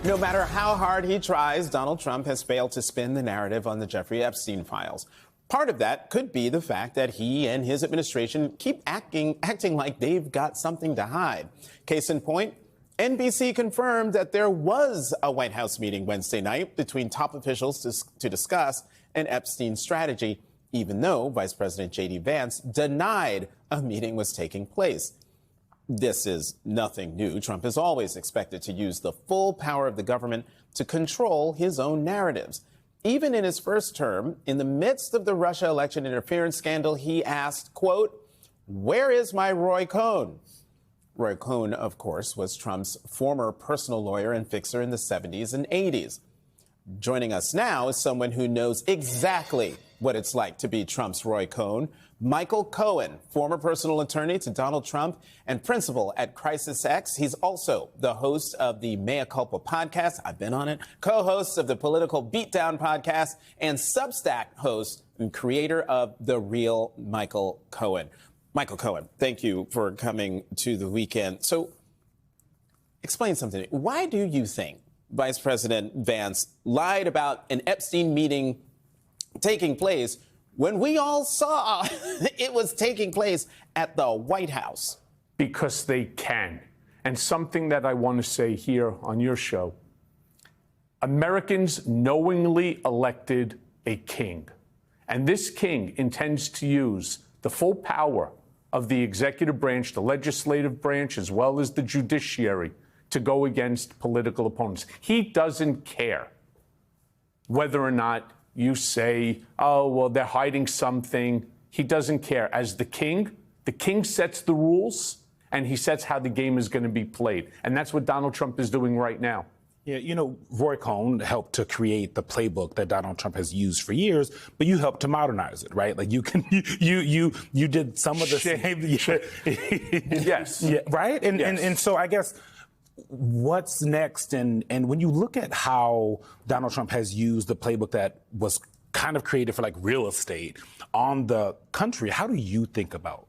No matter how hard he tries, Donald Trump has failed to spin the narrative on the Jeffrey Epstein files. Part of that could be the fact that he and his administration keep acting like they've got something to hide. Case in point, NBC confirmed that there was a White House meeting Wednesday night between top officials to discuss an Epstein strategy, even though Vice President J.D. Vance denied a meeting was taking place. This is nothing new. Trump is always expected to use the full power of the government to control his own narratives. Even in his first term, in the midst of the Russia election interference scandal, he asked, quote, "Where is my Roy Cohn?" Roy Cohn, of course, was Trump's former personal lawyer and fixer in the 70s and 80s. Joining us now is someone who knows exactly what it's like to be Trump's Roy Cohn, Michael Cohen, former personal attorney to Donald Trump and principal at Crisis X. He's also the host of the Mea Culpa podcast. I've been on it. Co-host of the Political Beatdown podcast and Substack host and creator of The Real Michael Cohen. Michael Cohen, thank you for coming to the weekend. So explain something to me. Why do you think Vice President Vance lied about an Epstein meeting taking place when we all saw it was taking place at the White House? Because they can. And something that I want to say here on your show, Americans knowingly elected a king. And this king intends to use the full power of the executive branch, the legislative branch, as well as the judiciary, to go against political opponents. He doesn't care whether or not you say, oh, well, they're hiding something. He doesn't care. As the king sets the rules, and he sets how the game is going to be played. And that's what Donald Trump is doing right now. Yeah, you know, Roy Cohn helped to create the playbook that Donald Trump has used for years, but you helped to modernize it, right? Like you did some of the same. Yes. Yeah, right? And, yes. and so I guess what's next? And when you look at how Donald Trump has used the playbook that was kind of created for like real estate on the country, how do you think about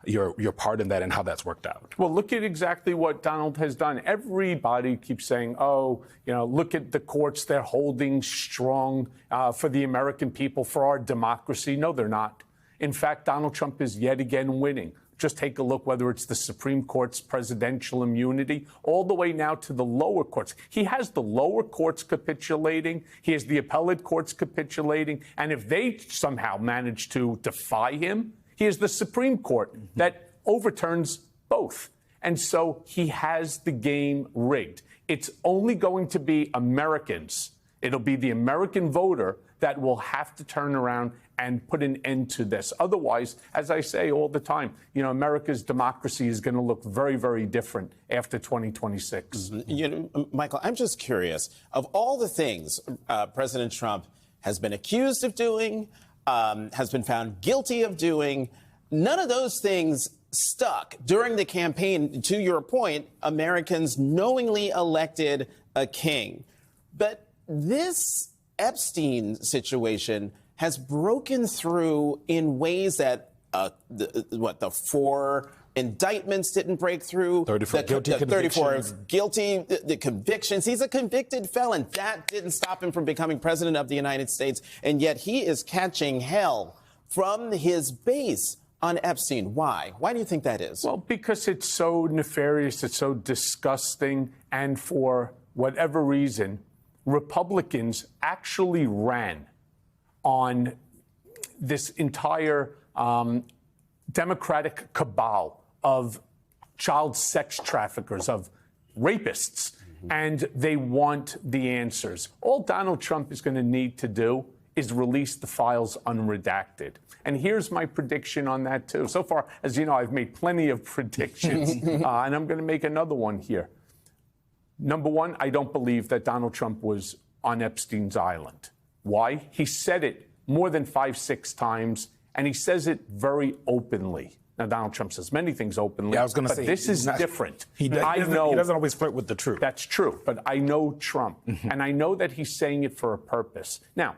your part in that and how that's worked out? Well, look at exactly what Donald has done. Everybody keeps saying, oh, you know, look at the courts. They're holding strong for the American people, for our democracy. No, they're not. In fact, Donald Trump is yet again winning. Just take a look, whether it's the Supreme Court's presidential immunity, all the way now to the lower courts. He has the lower courts capitulating. He has the appellate courts capitulating. And if they somehow manage to defy him, he has the Supreme Court that overturns both. And so he has the game rigged. It's only going to be Americans. It'll be the American voter that will have to turn around and put an end to this. Otherwise, as I say all the time, you know, America's democracy is going to look very, very different after 2026. Mm-hmm. You know, Michael, I'm just curious, of all the things President Trump has been accused of doing, has been found guilty of doing, none of those things stuck during the campaign. To your point, Americans knowingly elected a king. But this Epstein situation has broken through in ways that the 4 indictments didn't break through. 34 guilty convictions. 34 guilty, the convictions. He's a convicted felon. That didn't stop him from becoming president of the United States. And yet he is catching hell from his base on Epstein. Why? Why do you think that is? Well, because it's so nefarious, it's so disgusting, and for whatever reason, Republicans actually ran on this entire Democratic cabal of child sex traffickers, of rapists, and they want the answers. All Donald Trump is going to need to do is release the files unredacted. And here's my prediction on that, too. So far, as you know, I've made plenty of predictions, and I'm going to make another one here. Number one, I don't believe that Donald Trump was on Epstein's island. Why? He said it more than 5-6 times, and he says it very openly. Now, Donald Trump says many things openly, yeah, I was going to say, this is different. He doesn't always flirt with the truth. That's true, but I know Trump, and I know that he's saying it for a purpose. Now,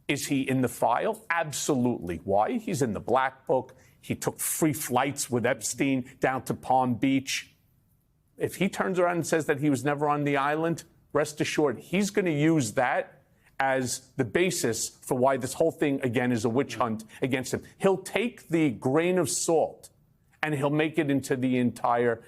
is he in the file? Absolutely. Why? He's in the black book. He took free flights with Epstein down to Palm Beach. If he turns around and says that he was never on the island, rest assured, he's going to use that as the basis for why this whole thing, again, is a witch hunt against him. He'll take the grain of salt and he'll make it into the entire,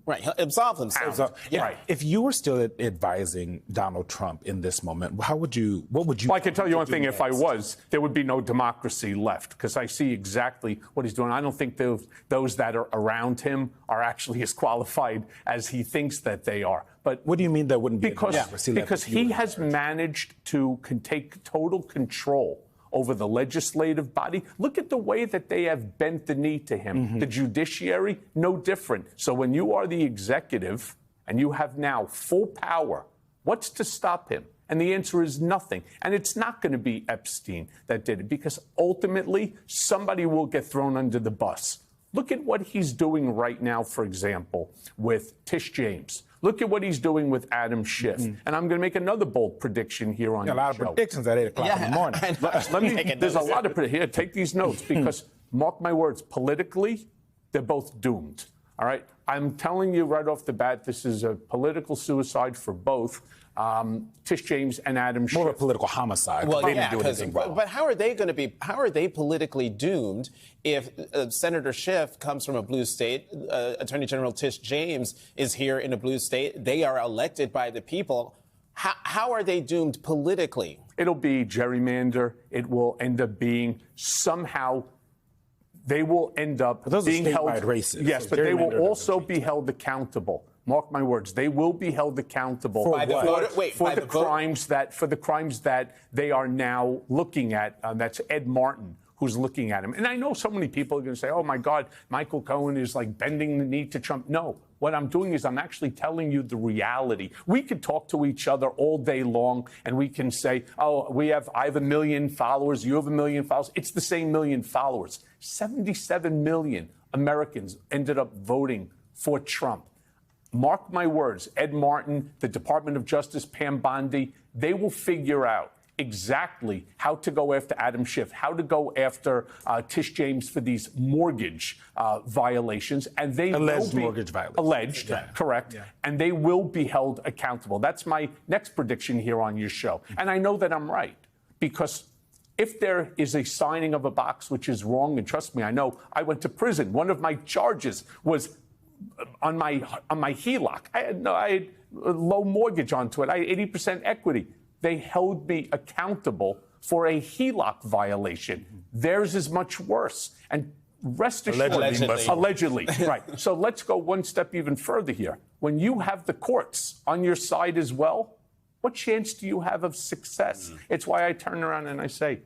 Right, he'll absolve himself. Yeah. Right. If you were still advising Donald Trump in this moment, what would you? Well, I can tell you one thing. If I was, there would be no democracy left, because I see exactly what he's doing. I don't think those that are around him are actually as qualified as he thinks that they are. But what do you mean there wouldn't be democracy left? Because he has managed to take total control over the legislative body. Look at the way that they have bent the knee to him. Mm-hmm. The judiciary, no different. So when you are the executive and you have now full power, what's to stop him? And the answer is nothing. And it's not going to be Epstein that did it, because ultimately somebody will get thrown under the bus. Look at what he's doing right now, for example, with Tish James. Look at what he's doing with Adam Schiff. Mm-hmm. And I'm going to make another bold prediction here on the show. A lot of predictions at 8 o'clock in the morning. There's a lot of predictions. Here, take these notes, because, mark my words, politically, they're both doomed. All right? I'm telling you right off the bat, this is a political suicide for both Tish James and Adam Schiff. More of a political homicide. Well, they yeah, didn't do anything wrong. But how are they going to be? How are they politically doomed if Senator Schiff comes from a blue state? Attorney General Tish James is here in a blue state. They are elected by the people. How are they doomed politically? It'll be gerrymander. It will end up being somehow. They will end up being held races. Yes, but they will also be held accountable. Mark my words, they will be held accountable for the crimes that they are now looking at. That's Ed Martin who's looking at him. And I know so many people are going to say, oh, my God, Michael Cohen is like bending the knee to Trump. No, what I'm doing is I'm actually telling you the reality. We could talk to each other all day long and we can say, oh, I have 1 million followers, you have 1 million followers. It's the same million followers. 77 million Americans ended up voting for Trump. Mark my words, Ed Martin, the Department of Justice, Pam Bondi, they will figure out exactly how to go after Adam Schiff, how to go after Tish James for these mortgage violations. And they alleged will be mortgage violations. Alleged, yeah. Correct. Yeah. And they will be held accountable. That's my next prediction here on your show. And I know that I'm right, because if there is a signing of a box which is wrong, and trust me, I know, I went to prison. One of my charges was on my HELOC. I had a low mortgage onto it. I had 80% equity. They held me accountable for a HELOC violation. Theirs is much worse. And rest assured, allegedly, right. So let's go one step even further here. When you have the courts on your side as well, what chance do you have of success? It's why I turn around and I say,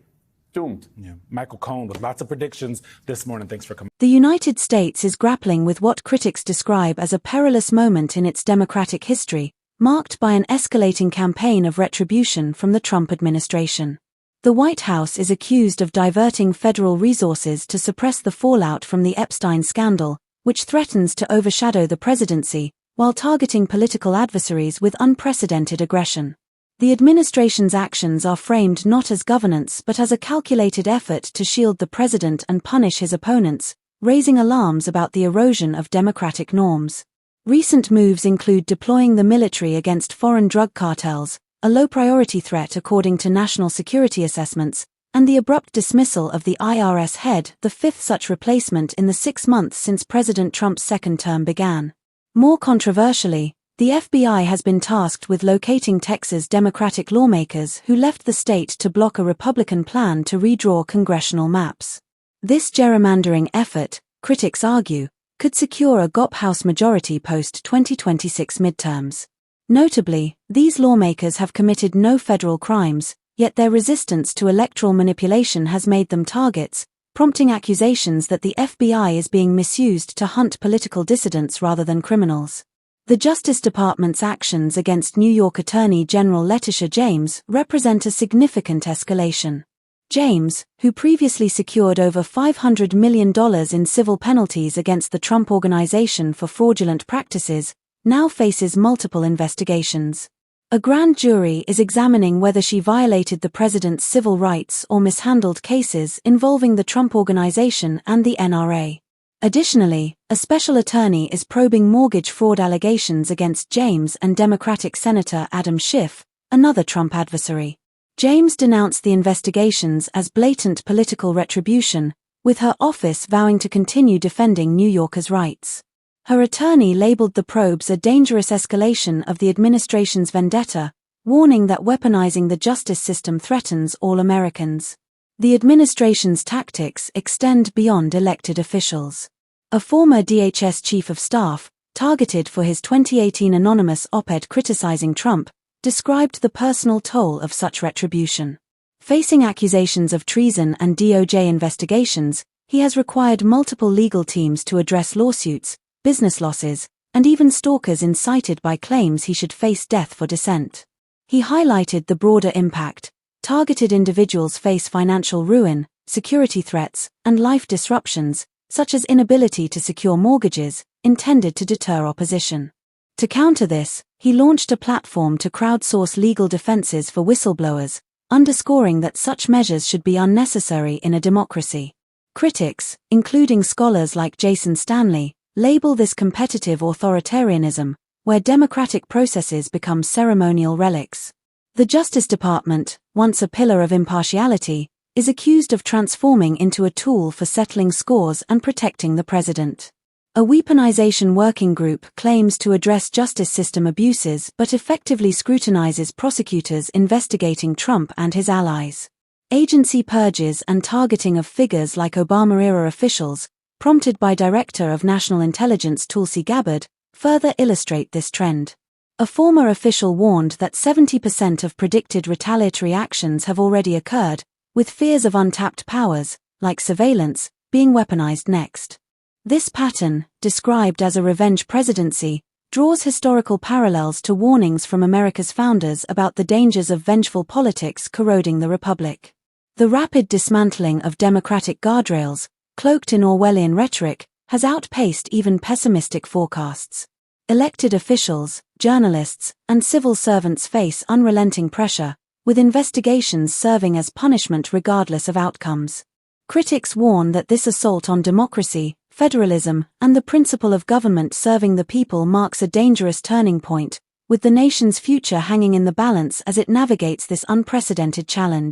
doomed. Yeah. Michael Cohen with lots of predictions this morning. Thanks for coming. The United States is grappling with what critics describe as a perilous moment in its democratic history, marked by an escalating campaign of retribution from the Trump administration. The White House is accused of diverting federal resources to suppress the fallout from the Epstein scandal, which threatens to overshadow the presidency, while targeting political adversaries with unprecedented aggression. The administration's actions are framed not as governance but as a calculated effort to shield the president and punish his opponents, raising alarms about the erosion of democratic norms. Recent moves include deploying the military against foreign drug cartels, a low-priority threat according to national security assessments, and the abrupt dismissal of the IRS head, the fifth such replacement in the 6 months since President Trump's second term began. More controversially, the FBI has been tasked with locating Texas Democratic lawmakers who left the state to block a Republican plan to redraw congressional maps. This gerrymandering effort, critics argue, could secure a GOP House majority post-2026 midterms. Notably, these lawmakers have committed no federal crimes, yet their resistance to electoral manipulation has made them targets, prompting accusations that the FBI is being misused to hunt political dissidents rather than criminals. The Justice Department's actions against New York Attorney General Letitia James represent a significant escalation. James, who previously secured over $500 million in civil penalties against the Trump Organization for fraudulent practices, now faces multiple investigations. A grand jury is examining whether she violated the president's civil rights or mishandled cases involving the Trump Organization and the NRA. Additionally, a special attorney is probing mortgage fraud allegations against James and Democratic Senator Adam Schiff, another Trump adversary. James denounced the investigations as blatant political retribution, with her office vowing to continue defending New Yorkers' rights. Her attorney labeled the probes a dangerous escalation of the administration's vendetta, warning that weaponizing the justice system threatens all Americans. The administration's tactics extend beyond elected officials. A former DHS chief of staff, targeted for his 2018 anonymous op-ed criticizing Trump, described the personal toll of such retribution. Facing accusations of treason and DOJ investigations, he has required multiple legal teams to address lawsuits, business losses, and even stalkers incited by claims he should face death for dissent. He highlighted the broader impact. Targeted individuals face financial ruin, security threats, and life disruptions, such as inability to secure mortgages, intended to deter opposition. To counter this, he launched a platform to crowdsource legal defenses for whistleblowers, underscoring that such measures should be unnecessary in a democracy. Critics, including scholars like Jason Stanley, label this competitive authoritarianism, where democratic processes become ceremonial relics. The Justice Department, once a pillar of impartiality, is accused of transforming into a tool for settling scores and protecting the president. A weaponization working group claims to address justice system abuses but effectively scrutinizes prosecutors investigating Trump and his allies. Agency purges and targeting of figures like Obama-era officials, prompted by Director of National Intelligence Tulsi Gabbard, further illustrate this trend. A former official warned that 70% of predicted retaliatory actions have already occurred, with fears of untapped powers, like surveillance, being weaponized next. This pattern, described as a revenge presidency, draws historical parallels to warnings from America's founders about the dangers of vengeful politics corroding the republic. The rapid dismantling of democratic guardrails, cloaked in Orwellian rhetoric, has outpaced even pessimistic forecasts. Elected officials, journalists, and civil servants face unrelenting pressure, with investigations serving as punishment regardless of outcomes. Critics warn that this assault on democracy, federalism, and the principle of government serving the people marks a dangerous turning point, with the nation's future hanging in the balance as it navigates this unprecedented challenge.